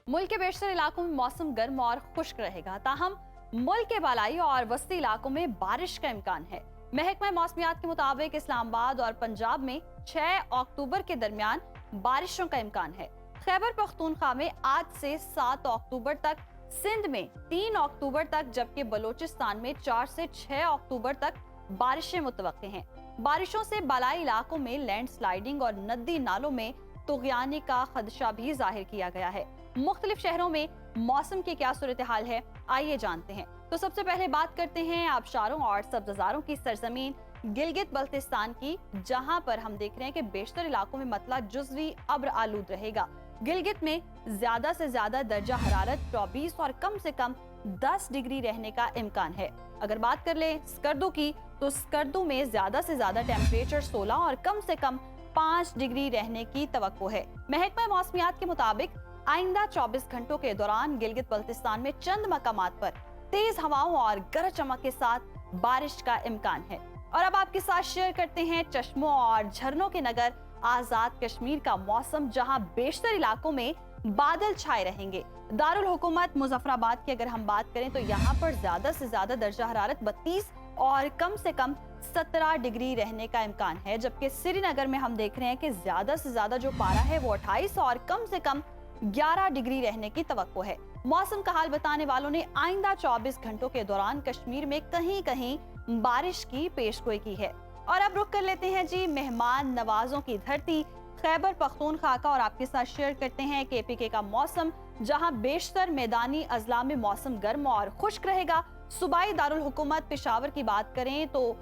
मुल्क के बेशतर इलाकों में मौसम गर्म और खुश्क रहेगा, ताहम मुल्क के बालाई और वस्ती इलाकों में बारिश का इम्कान है। महकमा मौसमियात के मुताबिक इस्लामाबाद और पंजाब में 6 अक्टूबर के दरमियान बारिशों का इम्कान है। खैबर पख्तूनख्वा में आज से 7 अक्टूबर तक, सिंध में 3 अक्टूबर तक, जबकि बलूचिस्तान में 4 से 6 अक्टूबर तक बारिशें मुतवक्के हैं। बारिशों से बालाई इलाकों में लैंडस्लाइडिंग और नदी नालों में तुग़यानी का खदशा भी जाहिर किया गया है। मुख्तलिफ शहरों में मौसम की क्या सूरत हाल है, आइए जानते हैं। तो सबसे पहले बात करते हैं आबशारों और सब्ज़ारों की सरजमीन गिलगित बल्तिस्तान की, जहां पर हम देख रहे हैं कि बेशतर इलाकों में मतला जुज़वी अब्र आलूद रहेगा। गिलगित में ज्यादा से ज्यादा दर्जा हरारत 24 और कम से कम 10 डिग्री रहने का इम्कान है। अगर बात कर ले स्कर्दू की, तो स्कर्दू में ज्यादा से ज्यादा टेम्परेचर 16 और कम से कम 5 डिग्री रहने की तवक्को है। महकमा मौसमियात के मुताबिक आइंदा 24 घंटों के दौरान गिलगित बल्तिस्तान में चंद मकामात पर तेज हवाओं और गरज चमक के साथ बारिश का इम्कान है। और अब आपके साथ शेयर करते हैं चश्मों और झरनों के नगर आजाद कश्मीर का मौसम, जहां बेशतर इलाकों में बादल छाए रहेंगे। दारुल हुकूमत मुजफ्फराबाद की अगर हम बात करें तो यहाँ पर ज्यादा से ज्यादा दर्जा हरारत 32 और कम से कम 17 डिग्री रहने का इम्कान है, जबकि श्रीनगर में हम देख रहे हैं कि ज्यादा से ज्यादा जो पारा है वो 28 और कम से कम 11 डिग्री रहने की तवक्को है। मौसम का हाल बताने वालों ने आइंदा 24 घंटों के दौरान कश्मीर में कहीं कहीं बारिश की पेशगोई की है। और अब रुक कर लेते हैं जी मेहमान नवाजों की धरती खैबर पख्तूनख्वा का, और आपके साथ शेयर करते हैं KPK का मौसम, जहां बेशतर मैदानी अजला में मौसम गर्म और खुश्क रहेगा। सूबाई दारुल हुकूमत पेशावर की बात करें तो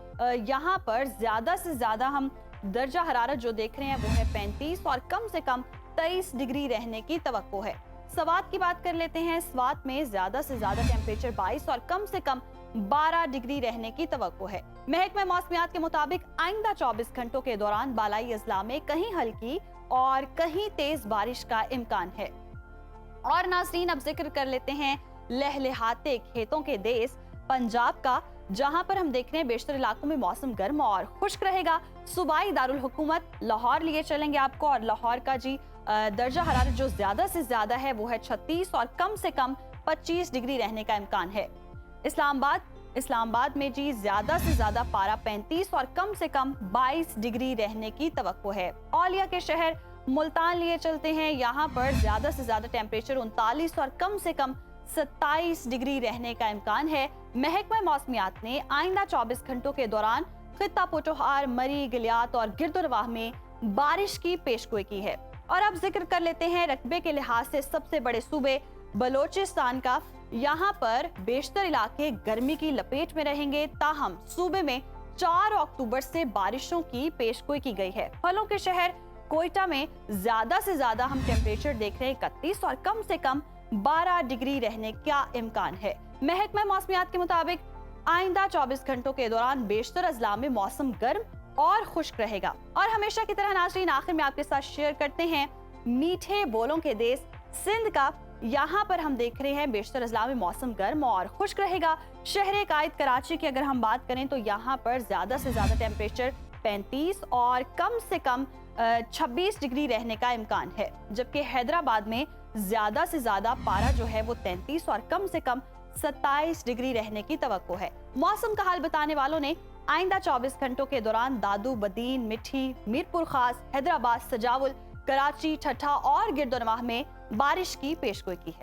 यहाँ पर ज्यादा से ज्यादा हम दर्जा हरारत जो देख रहे हैं वो है 35 और कम से कम 23 डिग्री रहने की तवक्को है। स्वात की बात कर लेते हैं। स्वात में ज्यादा से ज्यादा टेम्परेचर 22 और कम से कम 12 डिग्री रहने की तवक्को है। महकमा मौसमियात के मुताबिक आइंदा 24 घंटों के दौरान बालाई अजला में कहीं हल्की और कहीं तेज बारिश का इम्कान है। और नाज़रीन, अब जिक्र कर लेते हैं लहलहाते खेतों के देश पंजाब का, जहां पर हम देख रहे हैं बेशतर इलाकों में मौसम गर्म और खुश्क रहेगा। सूबाई दारुल हुकूमत लाहौर लिए चलेंगे आपको, और लाहौर का जी दर्जा हरारत जो ज्यादा से ज्यादा है वो है 36 और कम से कम 25 डिग्री रहने का इम्कान है। इस्लामाबाद में जी ज्यादा से ज्यादा पारा 35 और कम से कम 22 डिग्री रहने की तवक्को है। औलिया के शहर मुल्तान लिए चलते हैं, यहाँ पर ज्यादा से ज्यादा टेम्परेचर 39 और कम से कम 27 डिग्री रहने का इम्कान है। महकमा मौसमियात ने आइंदा 24 घंटों के दौरान खित्ता पोटोहार, मरी, गिलियात और गिरदोनवाह में बारिश की पेशगोई की है। और अब जिक्र कर लेते हैं रकबे के लिहाज से सबसे बड़े सूबे बलूचिस्तान का। यहाँ पर बेशतर इलाके गर्मी की लपेट में रहेंगे, ताहम सूबे में 4 अक्टूबर से बारिशों की पेशगोई की गई है। फलों के शहर कोयटा में ज्यादा से ज्यादा हम टेम्परेचर देख रहे हैं 31 और कम से कम 12 डिग्री रहने का इम्कान है। महकमा मौसमियात के मुताबिक आइंदा 24 घंटों के दौरान बेशतर अजला में मौसम गर्म और खुश्क रहेगा। और हमेशा की तरह नाज़रीन, आखिर में आपके साथ शेयर करते हैं मीठे बोलों के देश सिंध का। यहाँ पर हम देख रहे हैं बेशतर अजला में मौसम गर्म और खुश्क रहेगा। शहर कायद कराची की अगर हम बात करें तो यहाँ पर ज्यादा से ज्यादा टेम्परेचर 35 और कम से कम 26 डिग्री रहने का इम्कान है, जबकि हैदराबाद में ज्यादा से ज्यादा पारा जो है वो 33 और कम से कम 27 डिग्री रहने की तवक्को है। मौसम का हाल बताने वालों ने आइंदा 24 घंटों के दौरान दादू, बदीन, मिठी, मीरपुर खास, हैदराबाद, सजावुल, कराची, ठट्ठा और गिरदोनवाह में बारिश की पेशगोई की है।